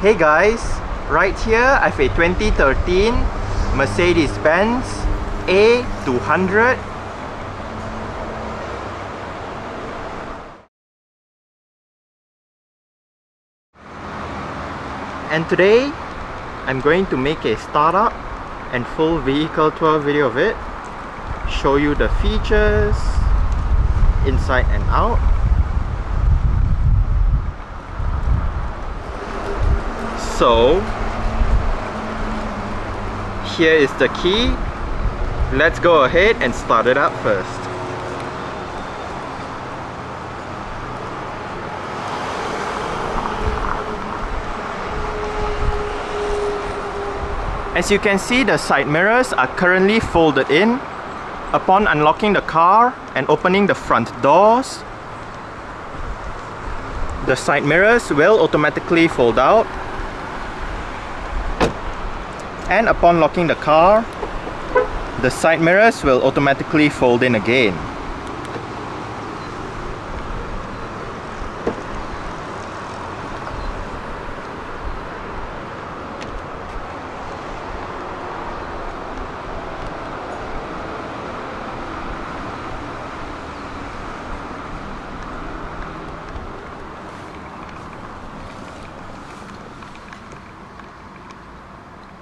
Hey guys, right here I have a 2013 Mercedes-Benz A200. And today I'm going to make a startup and full vehicle tour video of it, show you the features inside and out. So here is the key. Let's go ahead and start it up first. As you can see, the side mirrors are currently folded in. Upon unlocking the car and opening the front doors, the side mirrors will automatically fold out. And upon locking the car, the side mirrors will automatically fold in again.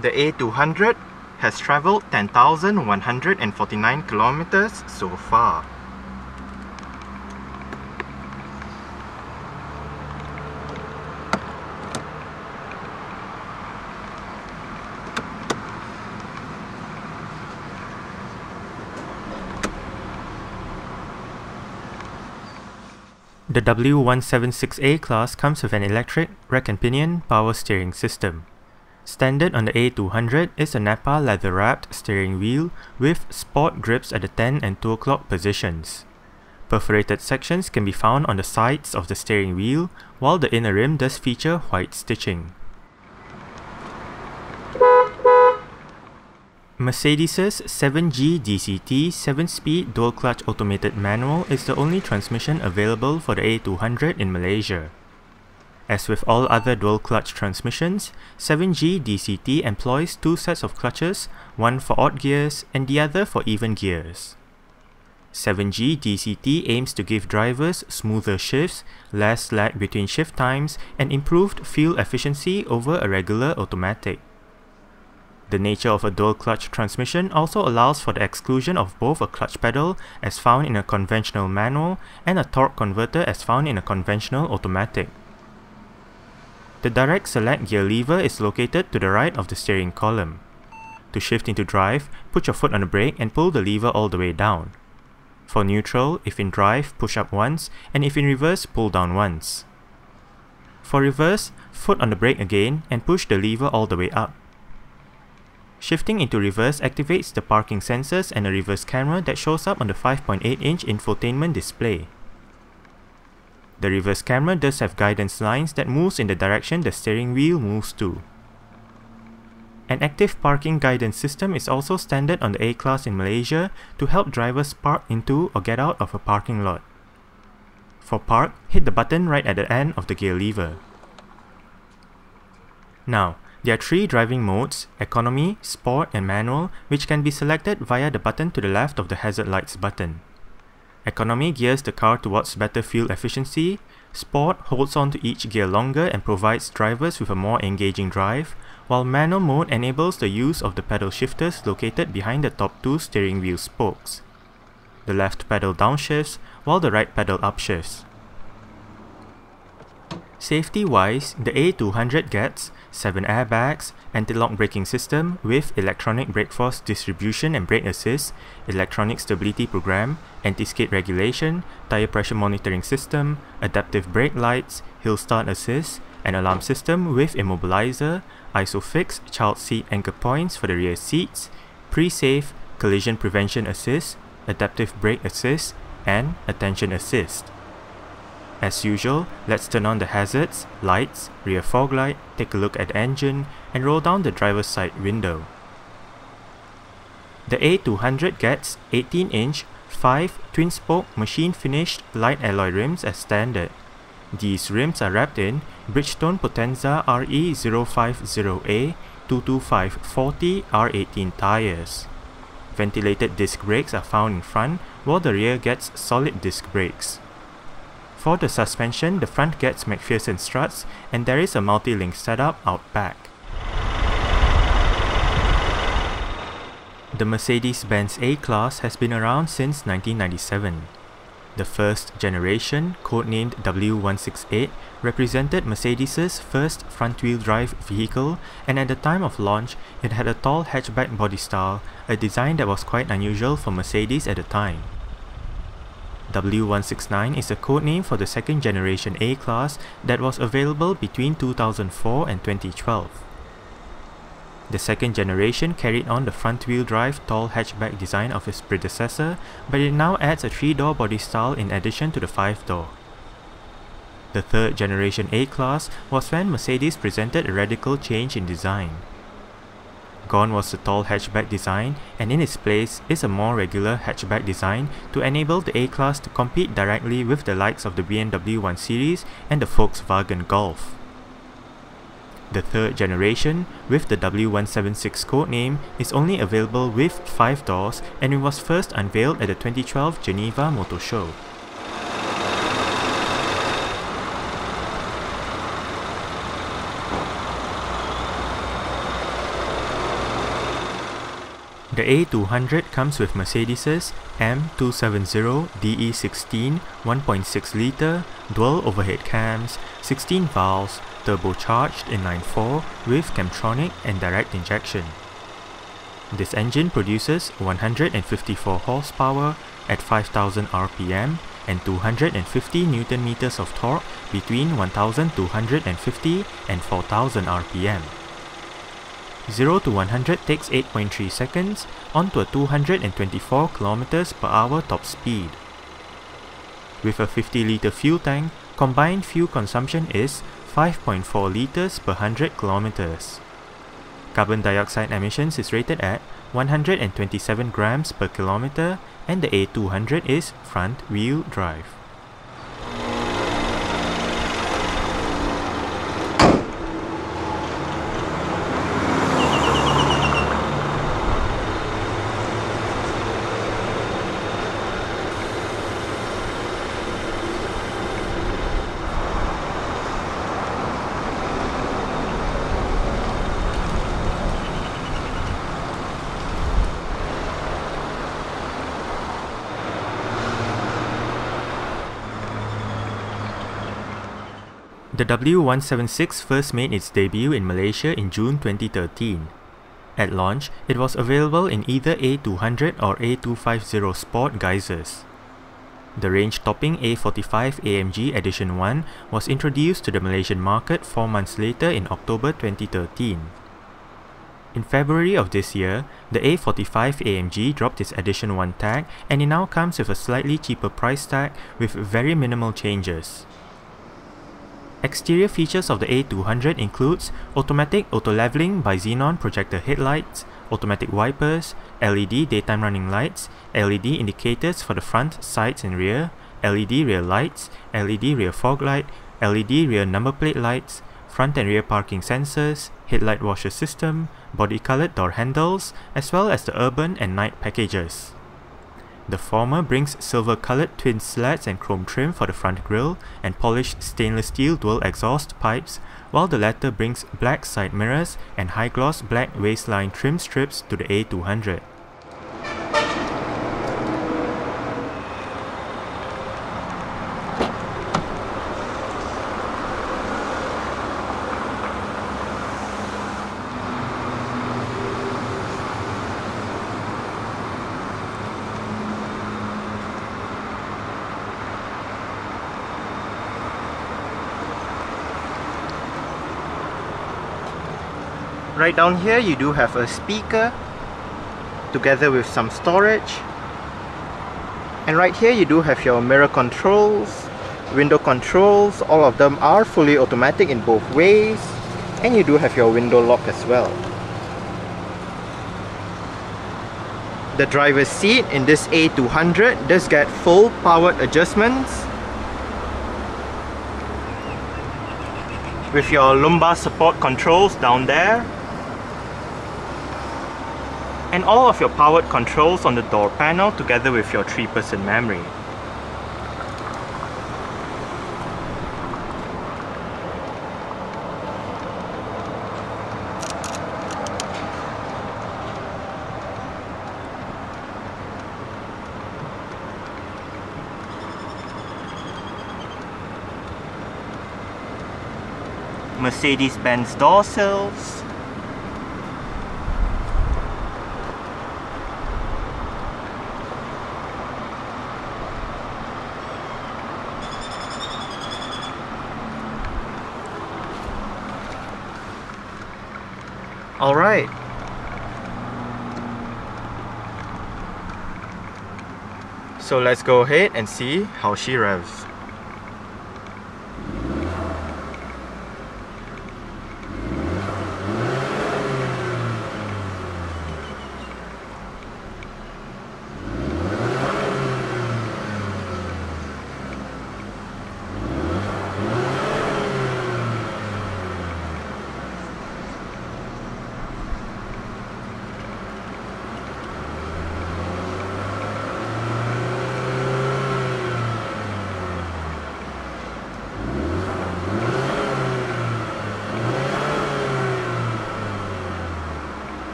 The A200 has traveled 10,149 kilometers so far. The W176 A-Class comes with an electric rack and pinion power steering system. Standard on the A200 is a Nappa leather-wrapped steering wheel with sport grips at the 10 and 2 o'clock positions. Perforated sections can be found on the sides of the steering wheel, while the inner rim does feature white stitching. Mercedes' 7G DCT 7-speed dual-clutch automated manual is the only transmission available for the A200 in Malaysia. As with all other dual-clutch transmissions, 7G DCT employs two sets of clutches, one for odd gears and the other for even gears. 7G DCT aims to give drivers smoother shifts, less lag between shift times, and improved fuel efficiency over a regular automatic. The nature of a dual-clutch transmission also allows for the exclusion of both a clutch pedal as found in a conventional manual and a torque converter as found in a conventional automatic. The direct select gear lever is located to the right of the steering column. To shift into drive, put your foot on the brake and pull the lever all the way down. For neutral, if in drive, push up once, and if in reverse, pull down once. For reverse, foot on the brake again and push the lever all the way up. Shifting into reverse activates the parking sensors and a reverse camera that shows up on the 5.8-inch infotainment display. The reverse camera does have guidance lines that moves in the direction the steering wheel moves to. An active parking guidance system is also standard on the A-Class in Malaysia to help drivers park into or get out of a parking lot. For park, hit the button right at the end of the gear lever. Now, there are three driving modes: Economy, Sport and Manual, which can be selected via the button to the left of the hazard lights button. Economy gears the car towards better fuel efficiency. Sport holds on to each gear longer and provides drivers with a more engaging drive, while Manual mode enables the use of the pedal shifters located behind the top two steering wheel spokes. The left pedal downshifts, while the right pedal upshifts. Safety-wise, the A200 gets 7 airbags, anti-lock braking system with electronic brake force distribution and brake assist, electronic stability program, anti-skid regulation, tire pressure monitoring system, adaptive brake lights, hill start assist, an alarm system with immobilizer, ISOFIX child seat anchor points for the rear seats, pre-safe, collision prevention assist, adaptive brake assist, and attention assist. As usual, let's turn on the hazards, lights, rear fog light, take a look at the engine, and roll down the driver's side window. The A200 gets 18-inch, 5 twin-spoke machine-finished light alloy rims as standard. These rims are wrapped in Bridgestone Potenza RE050A 225/40 R18 tyres. Ventilated disc brakes are found in front, while the rear gets solid disc brakes. For the suspension, the front gets McPherson struts, and there is a multi-link setup out back. The Mercedes-Benz A-Class has been around since 1997. The first generation, codenamed W178, represented Mercedes' first front-wheel drive vehicle, and at the time of launch, it had a tall hatchback body style, a design that was quite unusual for Mercedes at the time. W169 is a codename for the second generation A-Class that was available between 2004 and 2012. The second generation carried on the front-wheel drive tall hatchback design of its predecessor, but it now adds a 3-door body style in addition to the 5-door. The third generation A-Class was when Mercedes presented a radical change in design. Gone was the tall hatchback design, and in its place is a more regular hatchback design to enable the A-Class to compete directly with the likes of the BMW 1 Series and the Volkswagen Golf. The third generation, with the W176 codename, is only available with 5 doors, and it was first unveiled at the 2012 Geneva Motor Show. The A200 comes with Mercedes' M270 DE16 1.6 litre, dual overhead cams, 16 valves, turbocharged inline-4 with Camtronic and direct injection. This engine produces 154 horsepower at 5000 RPM and 250 Nm of torque between 1250 and 4000 RPM. 0 to 100 takes 8.3 seconds onto a 224 km/h top speed. With a 50-litre fuel tank, combined fuel consumption is 5.4 litres per 100 kilometers. Carbon dioxide emissions is rated at 127 grams per kilometer, and the A200 is front-wheel drive. The W176 first made its debut in Malaysia in June 2013. At launch, it was available in either A200 or A250 Sport guises. The range-topping A45 AMG Edition 1 was introduced to the Malaysian market 4 months later in October 2013. In February of this year, the A45 AMG dropped its Edition 1 tag, and it now comes with a slightly cheaper price tag with very minimal changes. Exterior features of the A200 includes automatic auto-leveling by xenon projector headlights, automatic wipers, LED daytime running lights, LED indicators for the front, sides and rear, LED rear lights, LED rear fog light, LED rear number plate lights, front and rear parking sensors, headlight washer system, body-colored door handles, as well as the urban and night packages. The former brings silver-colored twin slats and chrome trim for the front grille and polished stainless steel dual exhaust pipes, while the latter brings black side mirrors and high-gloss black waistline trim strips to the A200. Right down here you do have a speaker together with some storage, and right here you do have your mirror controls, window controls. All of them are fully automatic in both ways, and you do have your window lock as well. The driver's seat in this A200 does get full powered adjustments. with your lumbar support controls down there, and all of your powered controls on the door panel together with your 3-person memory. Mercedes-Benz door sills, alright. So let's go ahead and see how she revs.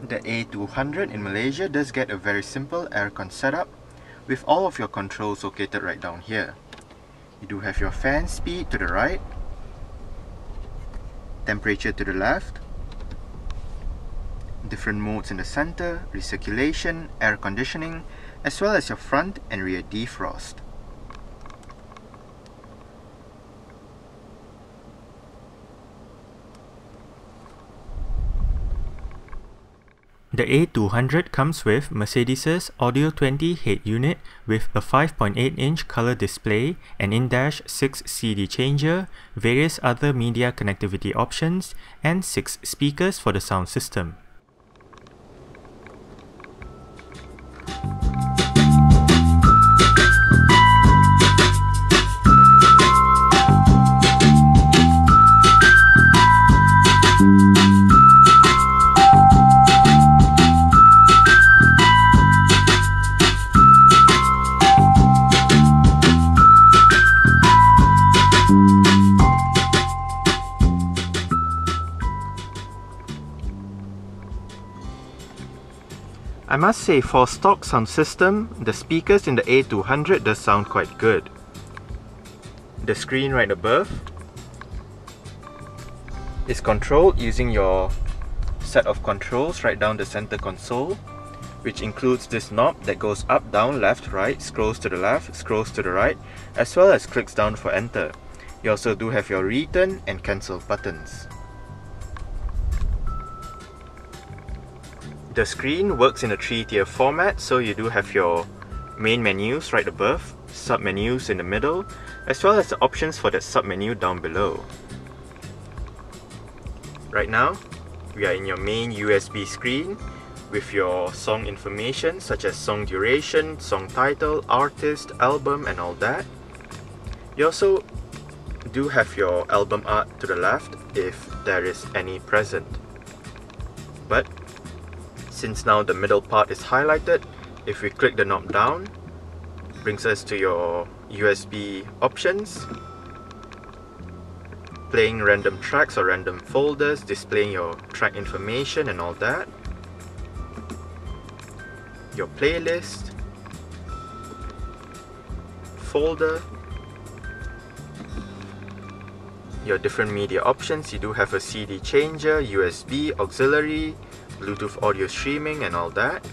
The A200 in Malaysia does get a very simple aircon setup with all of your controls located right down here. You do have your fan speed to the right, temperature to the left, different modes in the center, recirculation, air conditioning, as well as your front and rear defrost. The A200 comes with Mercedes' Audio 20 head unit with a 5.8-inch color display, an in-dash 6 CD changer, various other media connectivity options, and 6 speakers for the sound system. I must say, for stock sound system, the speakers in the A200 does sound quite good. The screen right above is controlled using your set of controls right down the center console, which includes this knob that goes up, down, left, right, scrolls to the left, scrolls to the right, as well as clicks down for enter. You also do have your return and cancel buttons. The screen works in a 3-tier format, so you do have your main menus right above, sub-menus in the middle, as well as the options for that sub-menu down below. Right now, we are in your main USB screen with your song information such as song duration, song title, artist, album, and all that. You also do have your album art to the left if there is any present. But since now the middle part is highlighted, if we click the knob down, brings us to your USB options, playing random tracks or random folders, displaying your track information and all that, your playlist, folder, your different media options. You do have a CD changer, USB, auxiliary, Bluetooth audio streaming and all that,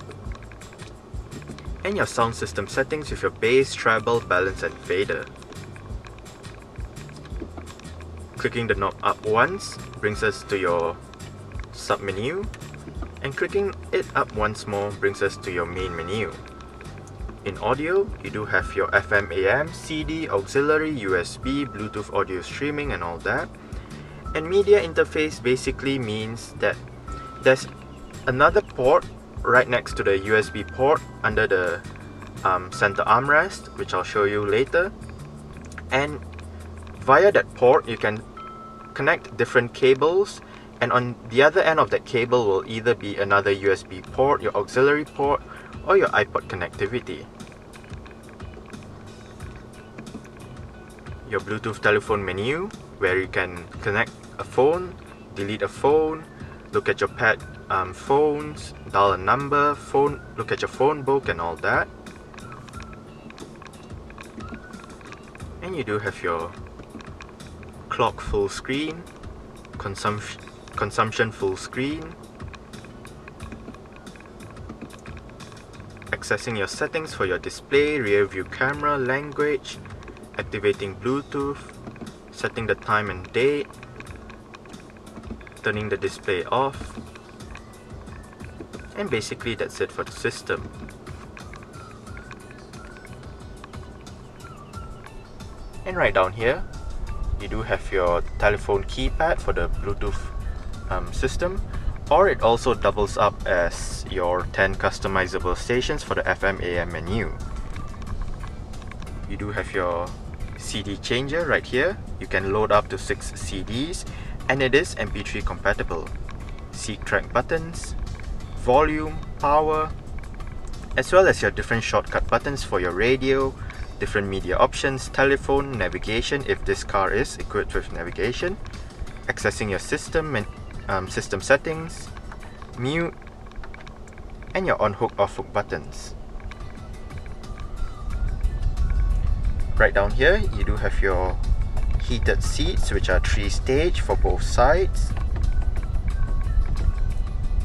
and your sound system settings with your bass, treble, balance and fader. Clicking the knob up once brings us to your submenu, and clicking it up once more brings us to your main menu. In audio, you do have your FM, AM, CD, auxiliary, USB, Bluetooth audio streaming and all that. And media interface basically means that there's another port right next to the USB port under the center armrest, which I'll show you later. And via that port, you can connect different cables, and on the other end of that cable will either be another USB port, your auxiliary port, or your iPod connectivity. Your Bluetooth telephone menu, where you can connect a phone, delete a phone, look at your pet phones, dial a number, look at your phone book and all that. And you do have your clock full screen, consumption full screen, accessing your settings for your display, rear view camera, language, activating Bluetooth, setting the time and date, turning the display off, and basically that's it for the system. And right down here, you do have your telephone keypad for the Bluetooth system, or it also doubles up as your 10 customizable stations for the FM AM menu. You do have your CD changer right here. You can load up to 6 CDs, and it is MP3 compatible. Seek track buttons, volume, power, as well as your different shortcut buttons for your radio, different media options, telephone, navigation if this car is equipped with navigation, accessing your system and system settings, mute, and your on-hook off-hook buttons. Right down here, you do have your heated seats, which are 3-stage for both sides.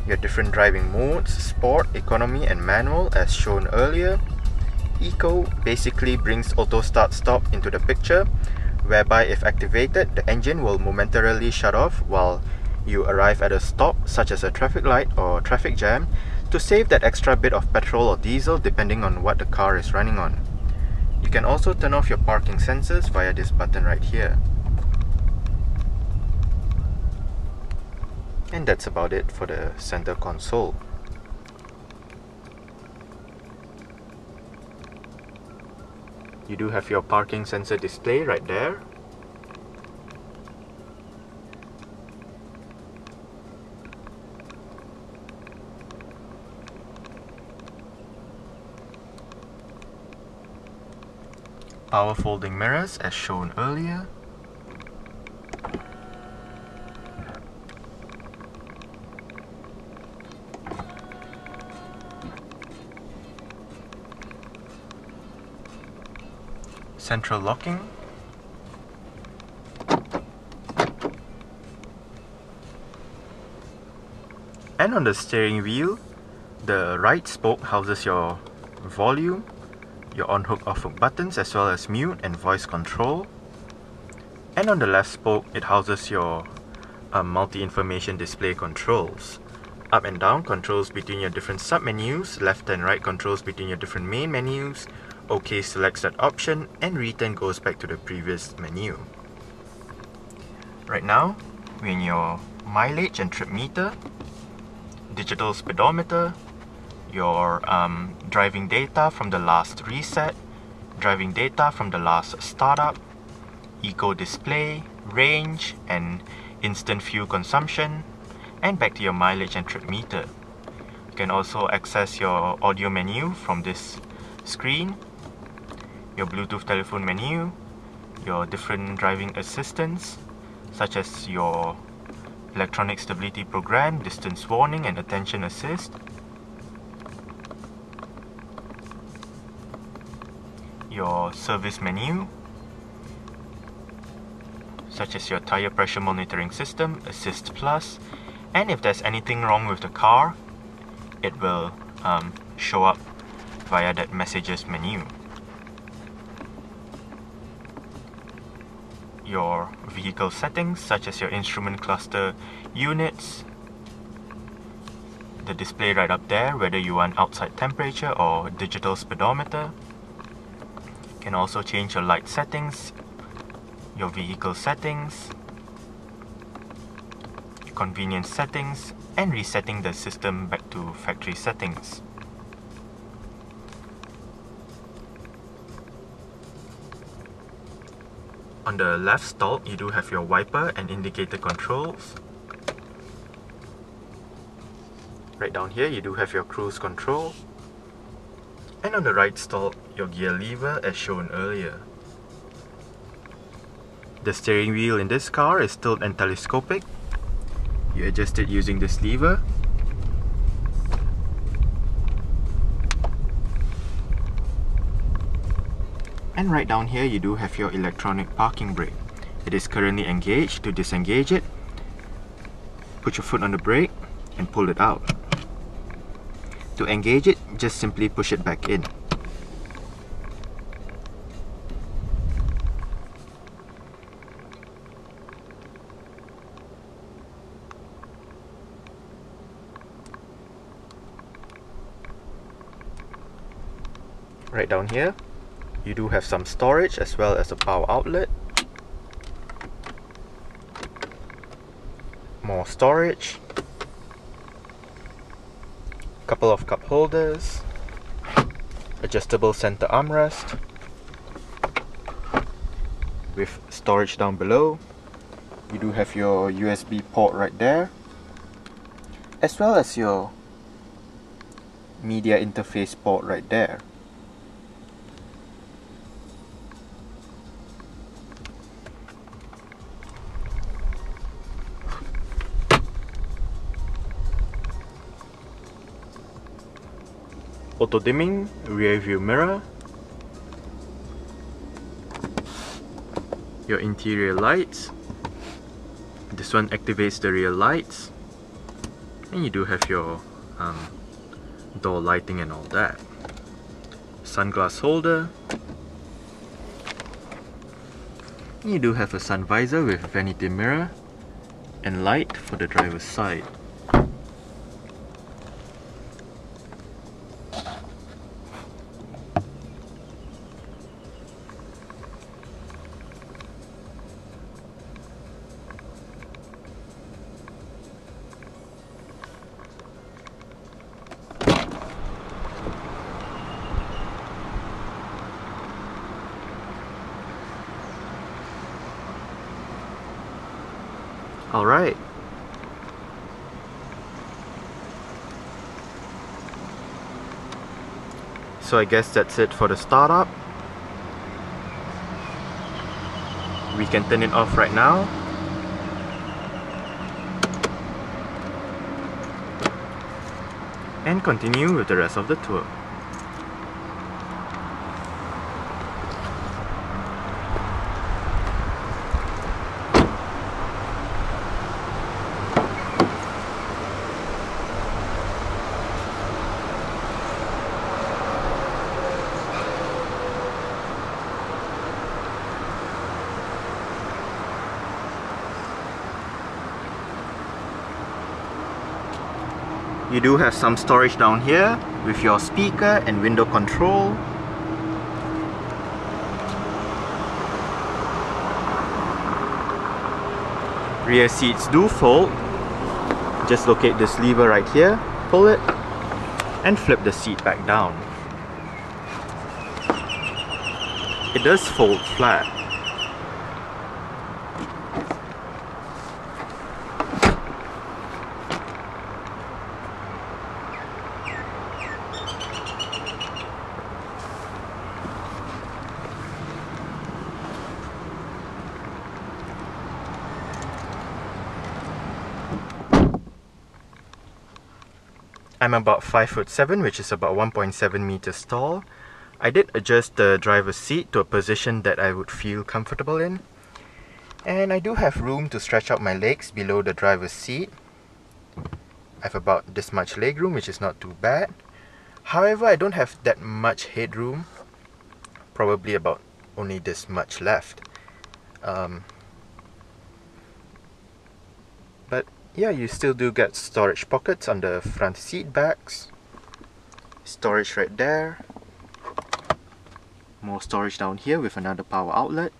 Your different driving modes, sport, economy and manual as shown earlier. Eco basically brings auto start stop into the picture, whereby if activated, the engine will momentarily shut off while you arrive at a stop, such as a traffic light or traffic jam, to save that extra bit of petrol or diesel depending on what the car is running on. You can also turn off your parking sensors via this button right here. And that's about it for the center console. You do have your parking sensor display right there. Power folding mirrors as shown earlier. Central locking. And on the steering wheel, the right spoke houses your volume, your on-hook off-hook buttons, as well as mute and voice control. And on the left spoke, it houses your multi-information display controls. Up and down controls between your different sub-menus, left and right controls between your different main menus, OK selects that option, and return goes back to the previous menu. Right now, we're in your mileage and trip meter, digital speedometer, your driving data from the last reset, driving data from the last startup, eco display, range, and instant fuel consumption, and back to your mileage and trip meter. You can also access your audio menu from this screen, your Bluetooth telephone menu, your different driving assistants, such as your electronic stability program, distance warning, and attention assist. Your service menu, such as your tire pressure monitoring system, Assist Plus, and if there's anything wrong with the car, it will show up via that messages menu. Your vehicle settings, such as your instrument cluster units, the display right up there, whether you want outside temperature or digital speedometer. You can also change your light settings, your vehicle settings, convenience settings, and resetting the system back to factory settings. On the left stalk, you do have your wiper and indicator controls. Right down here, you do have your cruise control. And on the right stalk, your gear lever as shown earlier. The steering wheel in this car is tilt and telescopic. You adjust it using this lever. And right down here you do have your electronic parking brake. It is currently engaged. To disengage it, put your foot on the brake and pull it out. To engage it, just simply push it back in. Right down here, you do have some storage as well as a power outlet. More storage. Couple of cup holders. Adjustable center armrest. With storage down below. You do have your USB port right there. As well as your media interface port right there. Auto dimming, rear view mirror, your interior lights. This one activates the rear lights, and you do have your door lighting and all that. Sunglass holder. And you do have a sun visor with vanity mirror and light for the driver's side. Alright. So I guess that's it for the startup. We can turn it off right now. And continue with the rest of the tour. You do have some storage down here with your speaker and window control. Rear seats do fold. Just locate this lever right here, pull it, and flip the seat back down. It does fold flat. I'm about 5'7", which is about 1.7 meters tall. I did adjust the driver's seat to a position that I would feel comfortable in. And I do have room to stretch out my legs below the driver's seat. I have about this much legroom, which is not too bad. However, I don't have that much headroom. Probably about only this much left. But Yeah, you still do get storage pockets on the front seat backs. Storage right there. More storage down here with another power outlet.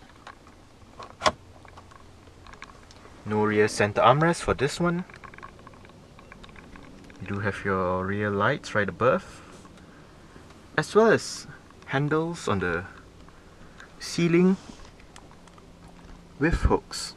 No rear center armrest for this one. You do have your rear lights right above, as well as handles on the ceiling with hooks.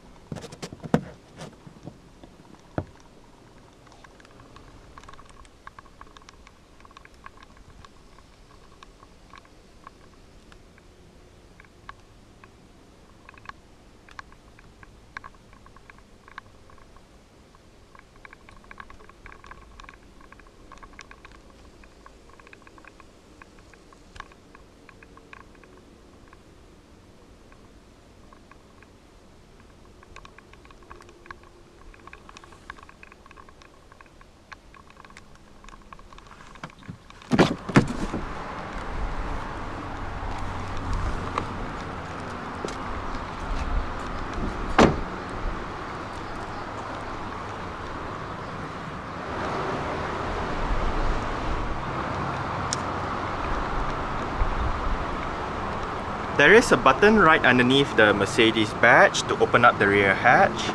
There is a button right underneath the Mercedes badge to open up the rear hatch.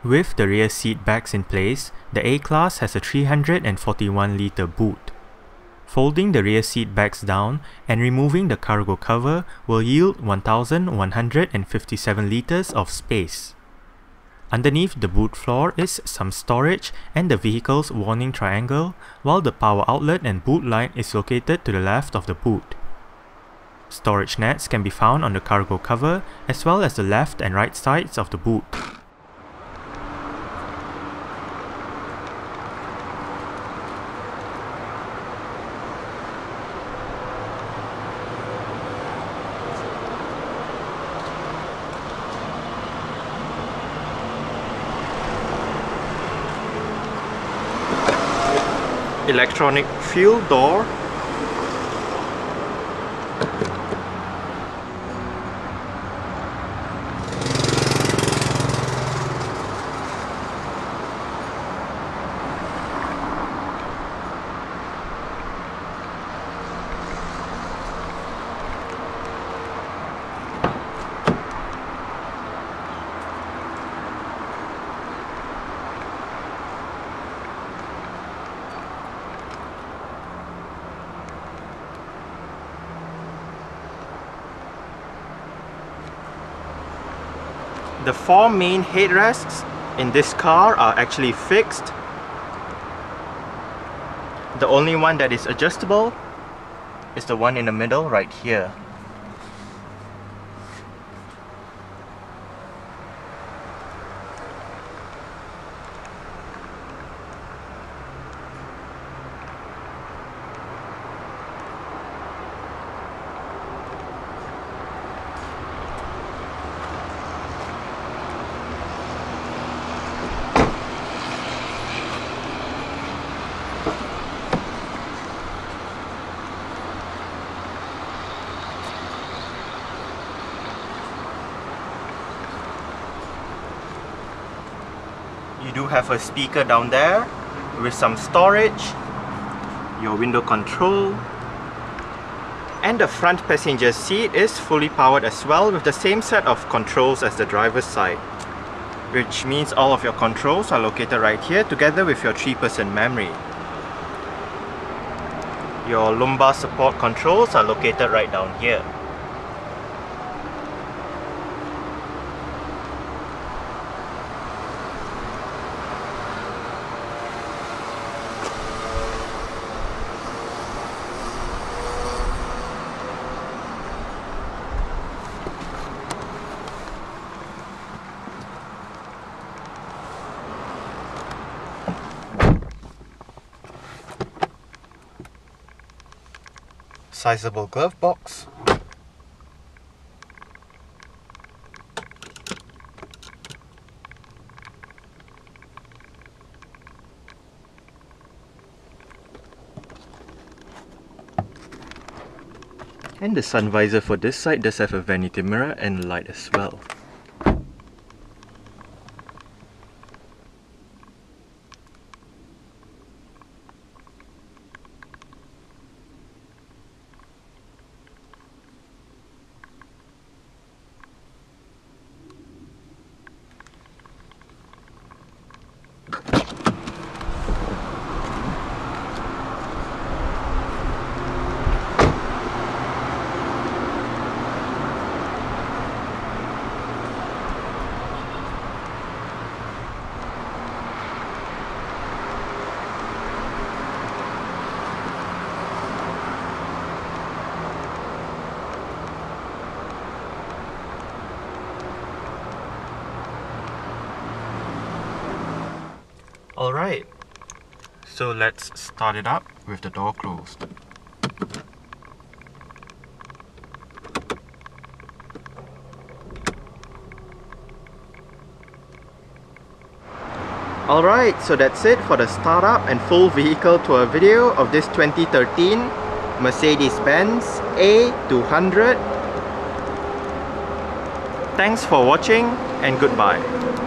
With the rear seat backs in place, the A-Class has a 341-litre boot. Folding the rear seat backs down and removing the cargo cover will yield 1,157 litres of space. Underneath the boot floor is some storage and the vehicle's warning triangle, while the power outlet and boot light is located to the left of the boot. Storage nets can be found on the cargo cover as well as the left and right sides of the boot. Electronic fuel door. The four main headrests in this car are actually fixed. The only one that is adjustable is the one in the middle right here. You do have a speaker down there with some storage, your window control, and the front passenger seat is fully powered as well with the same set of controls as the driver's side, which means all of your controls are located right here together with your 3-person memory. Your lumbar support controls are located right down here. Sizable glove box. And the sun visor for this side does have a vanity mirror and light as well. Alright, so let's start it up with the door closed. Alright, so that's it for the startup and full vehicle tour video of this 2013 Mercedes-Benz A200. Thanks for watching and goodbye.